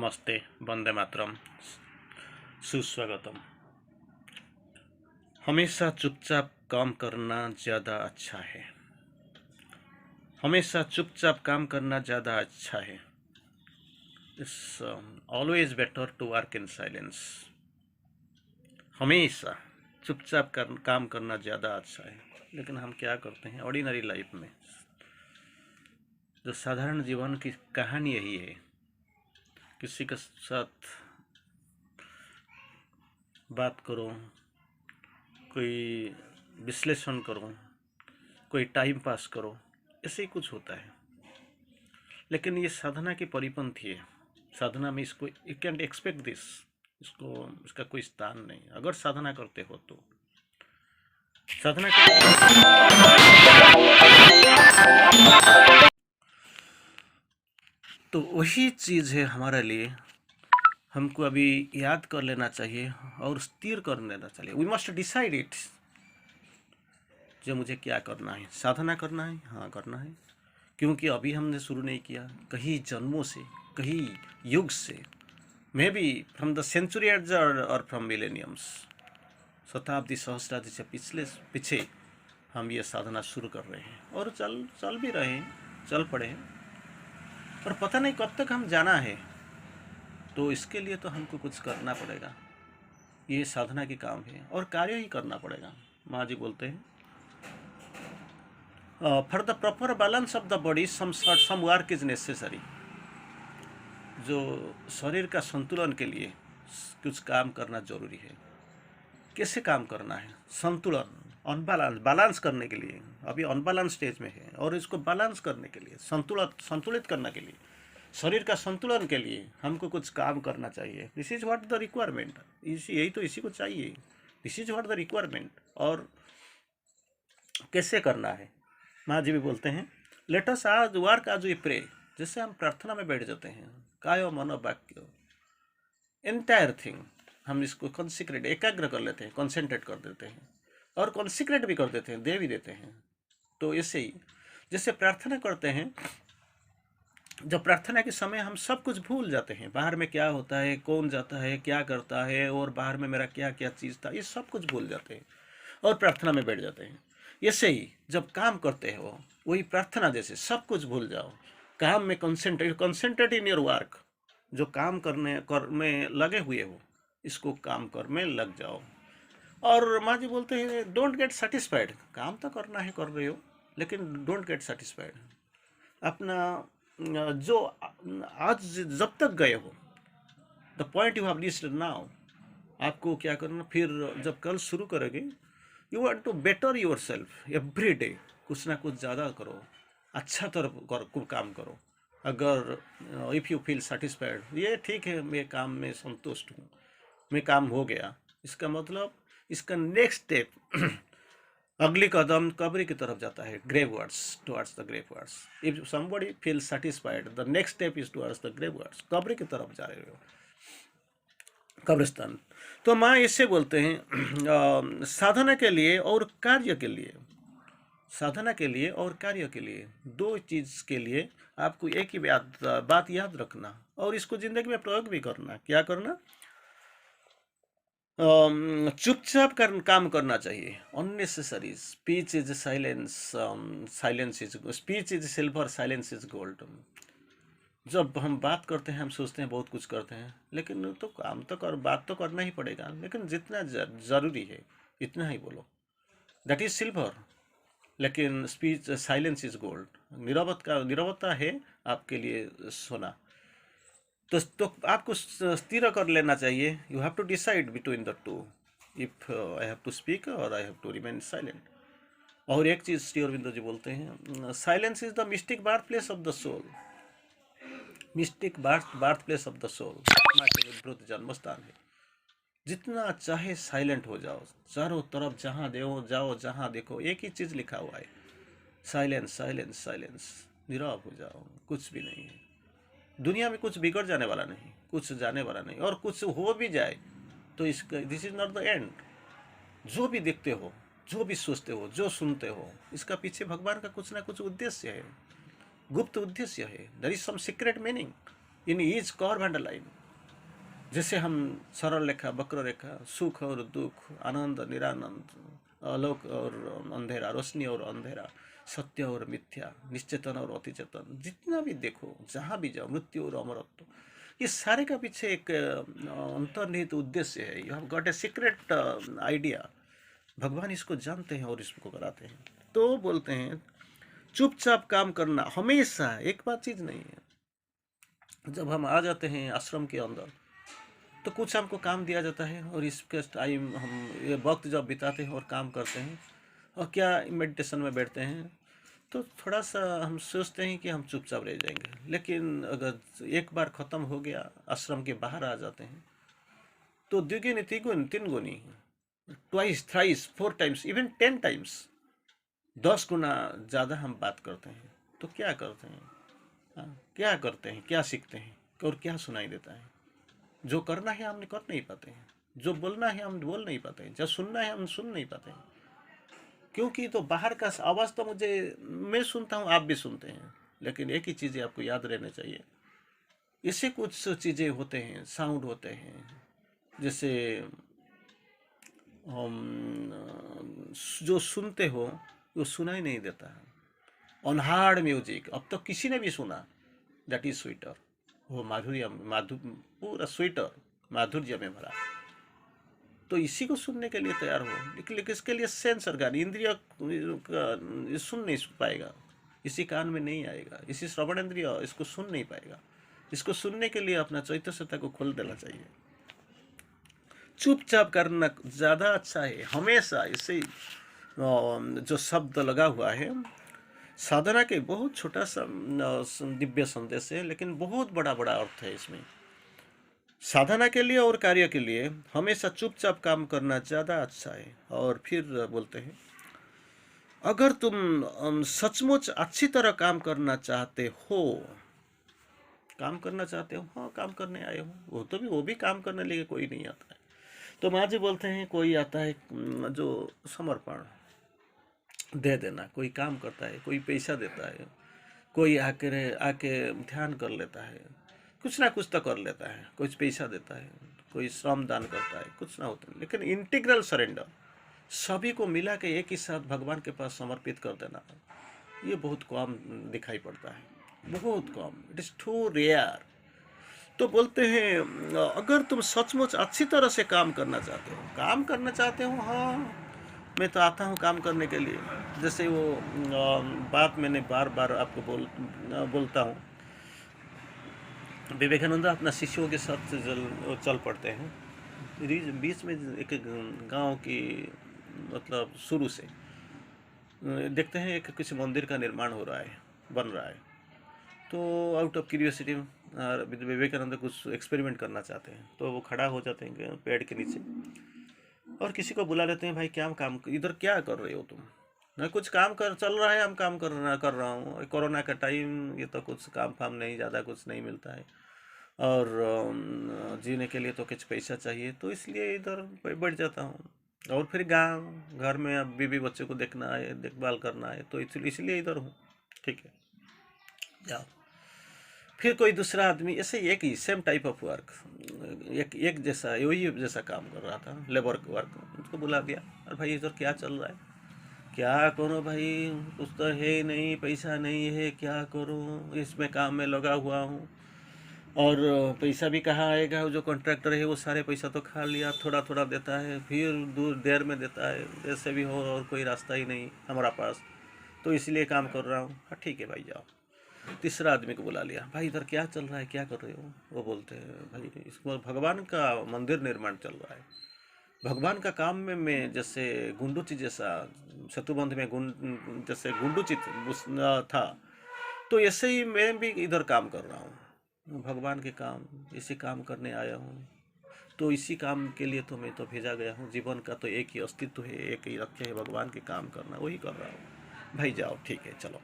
नमस्ते, वंदे मातरम, सुस्वागतम। हमेशा चुपचाप काम करना ज़्यादा अच्छा है। हमेशा चुपचाप काम करना ज़्यादा अच्छा है। It's always better to work in silence. हमेशा चुपचाप काम करना ज़्यादा अच्छा है। लेकिन हम क्या करते हैं ऑर्डिनरी लाइफ में, जो साधारण जीवन की कहानी यही है। किसी के साथ बात करो, कोई विश्लेषण करो, कोई टाइम पास करो, ऐसे ही कुछ होता है। लेकिन ये साधना की परिपंथी है। साधना में इसको यू कैन एक्सपेक्ट दिस, इसका कोई स्थान नहीं। अगर साधना करते हो तो साधना तो वही चीज़ है हमारे लिए। हमको अभी याद कर लेना चाहिए और स्थिर कर लेना चाहिए। वी मस्ट डिसाइड इट, जो मुझे क्या करना है। साधना करना है, हाँ करना है, क्योंकि अभी हमने शुरू नहीं किया। कई जन्मों से, कई युग से, maybe from the centuries और फ्रॉम मिलेनियम्स, शताब्दी सहस्राब्दी से पीछे हम ये साधना शुरू कर रहे हैं और चल भी रहे हैं, चल पड़े हैं। और पता नहीं कब तक हम जाना है, तो इसके लिए तो हमको कुछ करना पड़ेगा। ये साधना की काम है और कार्य ही करना पड़ेगा। माँ जी बोलते हैं, for the proper balance of the body some work is necessary. जो शरीर का संतुलन के लिए कुछ काम करना जरूरी है। कैसे काम करना है? संतुलन, बैलेंस करने के लिए। अभी अनबैलेंस स्टेज में है और इसको बैलेंस करने के लिए, संतुलित करने के लिए, शरीर का संतुलन के लिए हमको कुछ काम करना चाहिए। This is what the requirement. यही तो इसी को चाहिए। This is what the requirement. और कैसे करना है? माँ जी भी बोलते हैं, लेट अस आज वर्क आज वी प्रे। जैसे हम प्रार्थना में बैठ जाते हैं, कायो मनो वाक्य, एंटायर थिंग हम इसको कॉन्सिक्रेट, एकाग्र कर लेते हैं, कॉन्सेंट्रेट कर देते हैं और कॉन्सिक्रेट भी कर देते हैं, दे भी देते हैं। तो ऐसे ही जैसे प्रार्थना करते हैं, जब प्रार्थना के समय हम सब कुछ भूल जाते हैं। बाहर में क्या होता है, कौन जाता है, क्या करता है, और बाहर में मेरा क्या क्या चीज़ था, ये सब कुछ भूल जाते हैं और प्रार्थना में बैठ जाते हैं। ऐसे ही जब काम करते हो, वही प्रार्थना जैसे सब कुछ भूल जाओ, काम में कंसेंट्रेट इन योर वर्क। जो काम कर में लगे हुए हो, इसको काम कर में लग जाओ। और माँ जी बोलते हैं, डोंट गेट सेटिस्फाइड। काम तो करना है, कर रहे हो, लेकिन डोंट गेट सेटिस्फाइड। अपना जो आज जब तक गए हो, the point you have reached now, आपको क्या करना, फिर जब कल शुरू करोगे, you want to better yourself every day. कुछ ना कुछ ज़्यादा करो, अच्छा तरफ काम करो। अगर इफ़ यू फील सेटिस्फाइड, ये ठीक है, मैं काम में संतुष्ट हूँ, मैं काम हो गया, इसका मतलब इसका नेक्स्ट स्टेप अगली कदम कब्र की तरफ जाता है, gravewards, towards the gravewards. If somebody feel satisfied, the next step is towards the gravewards. कब्र की तरफ जा रहे हो, कब्रिस्तान। तो माँ इससे बोलते हैं, साधना के लिए और कार्य के लिए, साधना के लिए और कार्य के लिए, दो चीज़ के लिए आपको एक ही बात याद रखना और इसको जिंदगी में प्रयोग भी करना। क्या करना? चुपचाप काम करना चाहिए। Unnecessary speech is silence, silence is speech is silver, silence is gold. जब हम बात करते हैं, हम सोचते हैं बहुत कुछ करते हैं, लेकिन तो काम तो बात तो करना ही पड़ेगा, लेकिन जितना जरूरी है इतना ही बोलो, दैट इज सिल्वर। लेकिन स्पीच, साइलेंस इज गोल्ड। निरवता है आपके लिए सोना। तो आपको स्थिर कर लेना चाहिए। You have to decide between the two, if I have to speak और I have to remain silent. और एक चीज़ श्री अरविंदो जी बोलते हैं, silence is the mystic birth place of the soul. Mystic birth place of the soul, आत्मा के उद्भूत जन्म स्थान है। जितना चाहे साइलेंट हो जाओ, चारों तरफ जहाँ जाओ, जहाँ देखो एक ही चीज़ लिखा हुआ है, साइलेंस साइलेंस साइलेंस। नीरव हो जाओ, कुछ भी नहीं है। दुनिया में कुछ बिगड़ जाने वाला नहीं, कुछ जाने वाला नहीं, और कुछ हो भी जाए तो इसका this is not the end. जो भी देखते हो, जो भी सोचते हो, जो सुनते हो, इसका पीछे भगवान का कुछ ना कुछ उद्देश्य है, गुप्त उद्देश्य है। There is some secret meaning. In each curve and line. जैसे हम सरल रेखा, वक्र रेखा, सुख और दुख, आनंद निरानंद, आलोक और अंधेरा, रोशनी और अंधेरा, सत्य और मिथ्या, निश्चेतन और अतिचेतन, जितना भी देखो, जहाँ भी जाओ, मृत्यु और अमरत्व, ये सारे का पीछे एक अंतर्निहित उद्देश्य है। You have got a secret idea. भगवान इसको जानते हैं और इसको कराते हैं। तो बोलते हैं चुपचाप काम करना हमेशा, एक बात चीज नहीं है। जब हम आ जाते हैं आश्रम के अंदर तो कुछ हमको काम दिया जाता है और इसके टाइम हम ये वक्त जब बिताते हैं और काम करते हैं और क्या मेडिटेशन में बैठते हैं, तो थोड़ा सा हम सोचते हैं कि हम चुपचाप रह जाएंगे। लेकिन अगर एक बार ख़त्म हो गया, आश्रम के बाहर आ जाते हैं, तो द्विगुनी तिगुनी तीन गुनी, twice thrice 4 times, even 10 times, 10 गुना ज़्यादा हम बात करते हैं। तो क्या करते हैं, क्या करते हैं, क्या सीखते हैं और क्या सुनाई देता है? जो करना है हम कर नहीं पाते हैं, जो बोलना है हम बोल नहीं पाते हैं, जो सुनना है हम सुन नहीं पाते हैं। क्योंकि तो बाहर का आवाज़ तो मुझे, मैं सुनता हूँ, आप भी सुनते हैं, लेकिन एक ही चीज़ें आपको याद रहना चाहिए। इससे कुछ चीज़ें होते हैं, साउंड होते हैं, जैसे हम जो सुनते हो वो सुनाई नहीं देता है। अनहार्ड म्यूजिक अब तो किसी ने भी सुना, दैट इज स्वीटर, वो माधुर्य पूरा स्वीटर माधुर्य में भरा। तो इसी को सुनने के लिए तैयार हो, लेकिन इसके लिए सेंस organ, इंद्रिय सुन नहीं पाएगा, इसी कान में नहीं आएगा, इसी श्रवण इंद्रिय इसको सुन नहीं पाएगा। इसको सुनने के लिए अपना चैतन्य सत्ता को खोल देना चाहिए। चुपचाप करना ज़्यादा अच्छा है हमेशा। इससे जो शब्द लगा हुआ है साधना के, बहुत छोटा सा दिव्य संदेश है, लेकिन बहुत बड़ा बड़ा अर्थ है इसमें। साधना के लिए और कार्य के लिए हमेशा चुपचाप काम करना ज़्यादा अच्छा है। और फिर बोलते हैं अगर तुम सचमुच अच्छी तरह काम करना चाहते हो, हाँ काम करने आए हो, वो भी काम करने लिए कोई नहीं आता है। तो माँ जी बोलते हैं कोई आता है जो समर्पण दे देना, कोई काम करता है, कोई पैसा देता है, कोई आके ध्यान कर लेता है, कुछ ना कुछ तो कर लेता है, कुछ पैसा देता है, कोई श्रम दान करता है, कुछ ना होता है। लेकिन इंटीग्रल सरेंडर, सभी को मिला के एक ही साथ भगवान के पास समर्पित कर देना, ये बहुत कम दिखाई पड़ता है, बहुत कम, इट इज़ टू रेयर। तो बोलते हैं अगर तुम सचमुच अच्छी तरह से काम करना चाहते हो, हाँ मैं तो आता हूँ काम करने के लिए। जैसे वो बात मैंने बार बार आपको बोलता हूँ, विवेकानंद अपना शिष्यों के साथ चल पड़ते हैं। बीच में एक गांव की, मतलब शुरू से देखते हैं एक कुछ मंदिर का निर्माण हो रहा है, बन रहा है। तो आउट ऑफ क्यूरियोसिटी विवेकानंद कुछ एक्सपेरिमेंट करना चाहते हैं, तो वो खड़ा हो जाते हैं पेड़ के नीचे और किसी को बुला लेते हैं, भाई क्या काम इधर क्या कर रहे हो तुम? ना कुछ काम कर चल रहा है, हम काम कर रहा हूँ, कोरोना का टाइम, ये तो कुछ काम फाम नहीं, ज़्यादा कुछ नहीं मिलता है और जीने के लिए तो कुछ पैसा चाहिए, तो इसलिए इधर बैठ जाता हूँ। और फिर घर में अब बीवी बच्चे को देखना है, देखभाल करना है, तो इसलिए इधर हूँ। ठीक है, जाओ। फिर कोई दूसरा आदमी ऐसे एक ही सेम टाइप ऑफ वर्क, एक जैसा वही जैसा काम कर रहा था, लेबर वर्क, उसको बुला दिया, और भाई इधर क्या चल रहा है? क्या करो भाई, कुछ तो है नहीं, पैसा नहीं है, क्या करूँ, इसमें काम में लगा हुआ हूँ और पैसा भी कहाँ आएगा? जो कॉन्ट्रैक्टर है वो सारे पैसा तो खा लिया, थोड़ा थोड़ा देता है, फिर दूर देर में देता है, जैसे भी हो, और कोई रास्ता ही नहीं हमारा पास, तो इसलिए काम कर रहा हूँ। हाँ ठीक है भाई जाओ। तीसरा आदमी को बुला लिया, भाई इधर क्या चल रहा है, क्या कर रहे हो? वो बोलते हैं भाई इसमें भगवान का मंदिर निर्माण चल रहा है, भगवान का काम में मैं जैसे गुंडुची जैसा, सेतुबंध में जैसे गुंडुची था, तो ऐसे ही मैं भी इधर काम कर रहा हूँ, भगवान के काम, इसी काम करने आया हूँ। तो इसी काम के लिए तो मैं तो भेजा गया हूँ, जीवन का तो एक ही अस्तित्व है, एक ही लक्ष्य है, भगवान के काम करना, वही कर रहा हूँ। भाई जाओ ठीक है चलो।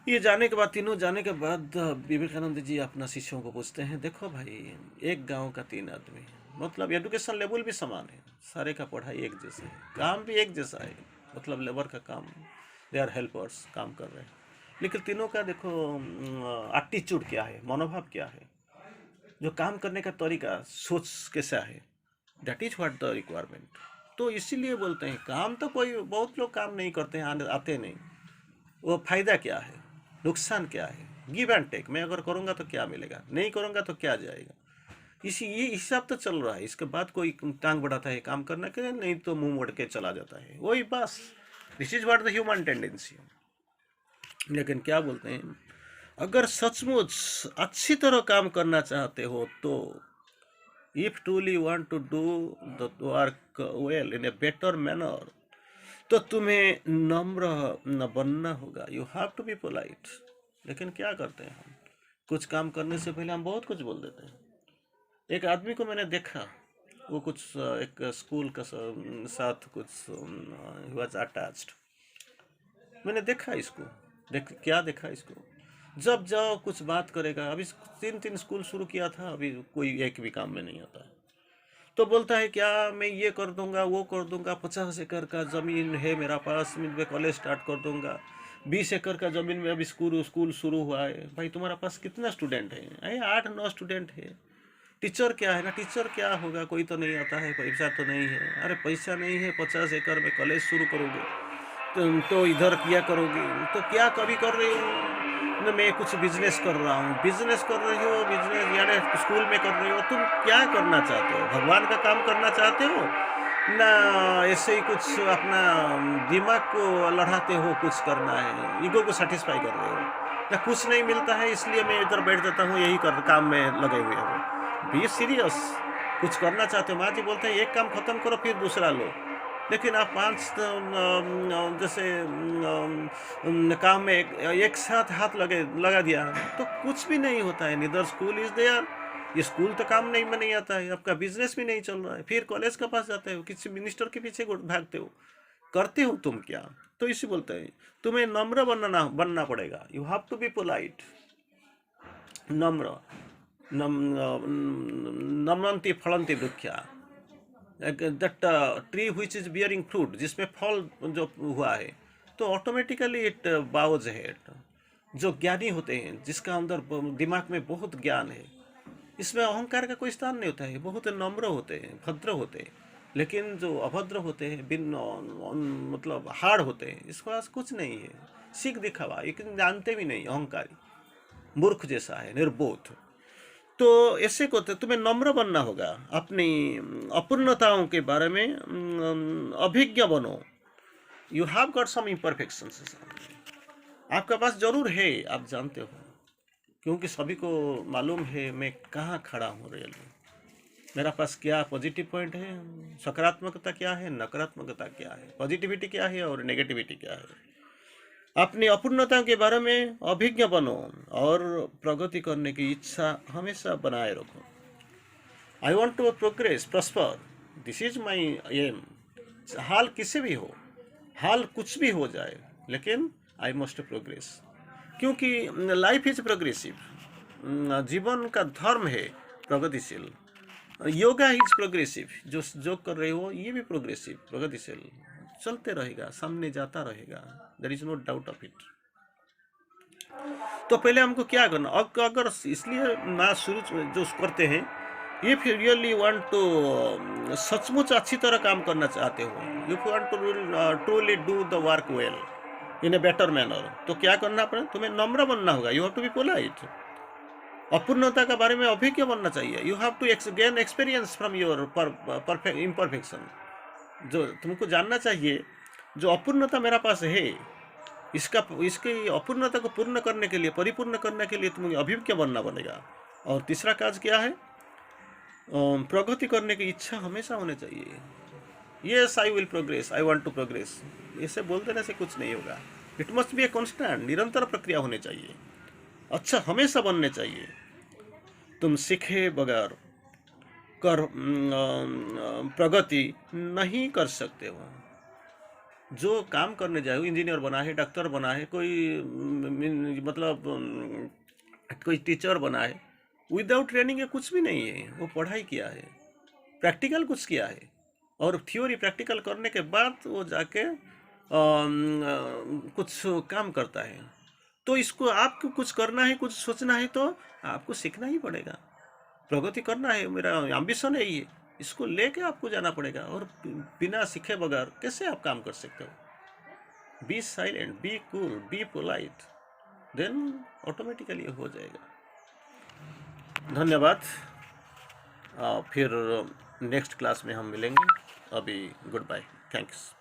ये जाने के बाद, तीनों जाने के बाद विवेकानंद जी अपना शिष्यों को पूछते हैं, देखो भाई एक गांव का 3 आदमी, मतलब एजुकेशन लेवल भी समान है, सारे का पढ़ाई एक जैसा है, काम भी एक जैसा है, मतलब लेबर का काम, दे आर हेल्पर्स, काम कर रहे हैं। लेकिन तीनों का देखो एटीट्यूड क्या है, मनोभाव क्या है, जो काम करने का तरीका, सोच कैसा है, that is what the requirement. तो इसीलिए बोलते हैं काम तो कोई, बहुत लोग काम नहीं करते हैं, आते नहीं। वो फायदा क्या है, नुकसान क्या है, गिव एंड टेक। मैं अगर करूँगा तो क्या मिलेगा, नहीं करूँगा तो क्या जाएगा, इसी ये हिसाब तो चल रहा है। इसके बाद कोई टांग बढ़ाता है काम करने के लिए, नहीं तो मुंह मोड़ के चला जाता है, वही बस। This is what the human tendency. लेकिन क्या बोलते हैं, अगर सचमुच अच्छी तरह काम करना चाहते हो तो if truly want to do the work well in a better manner, तो तुम्हें नम्र न बनना होगा। You have to be polite. लेकिन क्या करते हैं हम, कुछ काम करने से पहले हम बहुत कुछ बोल देते हैं। एक आदमी को मैंने देखा, वो कुछ एक स्कूल का साथ कुछ वाज अटैच्ड। मैंने देखा इसको, क्या देखा इसको, जब जाओ कुछ बात करेगा। अभी 3 स्कूल शुरू किया था, अभी कोई एक भी काम में नहीं आता है। तो बोलता है क्या मैं ये कर दूंगा, वो कर दूंगा, 50 एकड़ का ज़मीन है मेरा पास, मैं कॉलेज स्टार्ट कर दूंगा, 20 एकड़ का ज़मीन में अभी स्कूल शुरू हुआ है। भाई तुम्हारा पास कितना स्टूडेंट है? अरे 8-9 स्टूडेंट है। टीचर क्या है ना, टीचर क्या होगा, कोई तो नहीं आता है, पैसा तो नहीं है। अरे पैसा नहीं है, 50 एकड़ में कॉलेज शुरू करोगे तो इधर क्या करोगे, तो क्या कभी कर रही हो ना, मैं कुछ बिजनेस कर रहा हूँ। बिजनेस कर रही हो, बिजनेस यानी स्कूल में कर रही हो, तुम क्या करना चाहते हो, भगवान का काम करना चाहते हो ना ऐसे ही कुछ अपना दिमाग को लड़ाते हो, कुछ करना है, ईगो को सेटिस्फाई कर रहे हो ना। कुछ नहीं मिलता है इसलिए मैं इधर बैठ जाता हूँ, यही कर काम में लगे हुए हो। बी सीरियस, कुछ करना चाहते हो। माँ जी बोलते हैं एक काम खत्म करो फिर दूसरा लो। लेकिन आप 5 जैसे काम में एक साथ हाथ लगा दिया तो कुछ भी नहीं होता है। निदर स्कूल इज देयर, ये स्कूल तो काम नहीं में नहीं आता है, आपका बिजनेस भी नहीं चल रहा है, फिर कॉलेज के पास जाते हो, किसी मिनिस्टर के पीछे भागते हो, करते हो तुम क्या। तो इसी बोलते हैं तुम्हें नम्र बनना पड़ेगा। You have to be polite, नम्र। नम्रंती फलंती वृक्षा, that tree which is bearing fruit, जिसमें फल जो हुआ है तो ऑटोमेटिकली इट बाउज हेड। जो ज्ञानी होते हैं, जिसका अंदर दिमाग में बहुत ज्ञान है, इसमें अहंकार का कोई स्थान नहीं होता है, बहुत नम्र होते हैं, भद्र होते हैं। लेकिन जो अभद्र होते हैं, बिन मतलब हार्ड होते हैं, इसके पास कुछ नहीं है, सीख दिखावा, एक जानते भी नहीं, अहंकारी मूर्ख जैसा है, निर्बोध। तो ऐसे को तुम्हें नम्र बनना होगा, अपनी अपूर्णताओं के बारे में अभिज्ञ बनो। You have got some imperfections, आपका पास जरूर है, आप जानते हो, क्योंकि सभी को मालूम है मैं कहाँ खड़ा हूँ रियली, मेरा पास क्या पॉजिटिव पॉइंट है, सकारात्मकता क्या है, नकारात्मकता क्या है, पॉजिटिविटी क्या है और नेगेटिविटी क्या है। अपनी अपूर्णता के बारे में अभिज्ञ बनो और प्रगति करने की इच्छा हमेशा बनाए रखो। I want to progress, prosper, this is my aim. हाल किसी भी हो, हाल कुछ भी हो जाए, लेकिन आई मस्ट प्रोग्रेस, क्योंकि लाइफ इज प्रोग्रेसिव। जीवन का धर्म है प्रगतिशील। योगा इज प्रोग्रेसिव, जो जो कर रहे हो ये भी प्रोग्रेसिव, प्रगतिशील चलते रहेगा, सामने जाता रहेगा, there is no doubt of it. तो पहले हमको क्या करना, अगर इसलिए ना शुरू जो करते हैं, if you really want to सचमुच अच्छी तरह काम करना चाहते हो, if you want to truly do the work well in a better manner, तो क्या करना पड़े, तुम्हें नम्र बनना होगा। You have to be polite. अपूर्णता के बारे में अभिज्ञ बनना चाहिए। You have to gain experience from your perfect imperfection. जो तुमको जानना चाहिए, जो अपूर्णता मेरा पास है, इसकी अपूर्णता को पूर्ण करने के लिए, परिपूर्ण करने के लिए तुम्हें अभिज्ञ बनना बनेगा। और तीसरा काज क्या है, प्रगति करने की इच्छा हमेशा होनी चाहिए। Yes I will progress, I want to progress, ऐसे बोल देने से कुछ नहीं होगा। It must be a constant, निरंतर प्रक्रिया होनी चाहिए, अच्छा हमेशा बनने चाहिए। तुम सीखे बगैर प्रगति नहीं कर सकते हो। जो काम करने जाए, इंजीनियर बना है, डॉक्टर बना है, कोई मतलब कोई टीचर बना है, विदाउट ट्रेनिंग कुछ भी नहीं है। वो पढ़ाई किया है, प्रैक्टिकल कुछ किया है, और थ्योरी प्रैक्टिकल करने के बाद वो जाके कुछ काम करता है। तो इसको आपको कुछ करना है, कुछ सोचना है तो आपको सीखना ही पड़ेगा। प्रगति करना है, मेरा एम्बिशन है ये, इसको लेके आपको जाना पड़ेगा। और बिना सीखे बगैर कैसे आप काम कर सकते हो? Be silent, be cool, be polite, then automatically हो जाएगा। धन्यवाद। फिर नेक्स्ट क्लास में हम मिलेंगे। अभी गुड बाय, थैंक्स।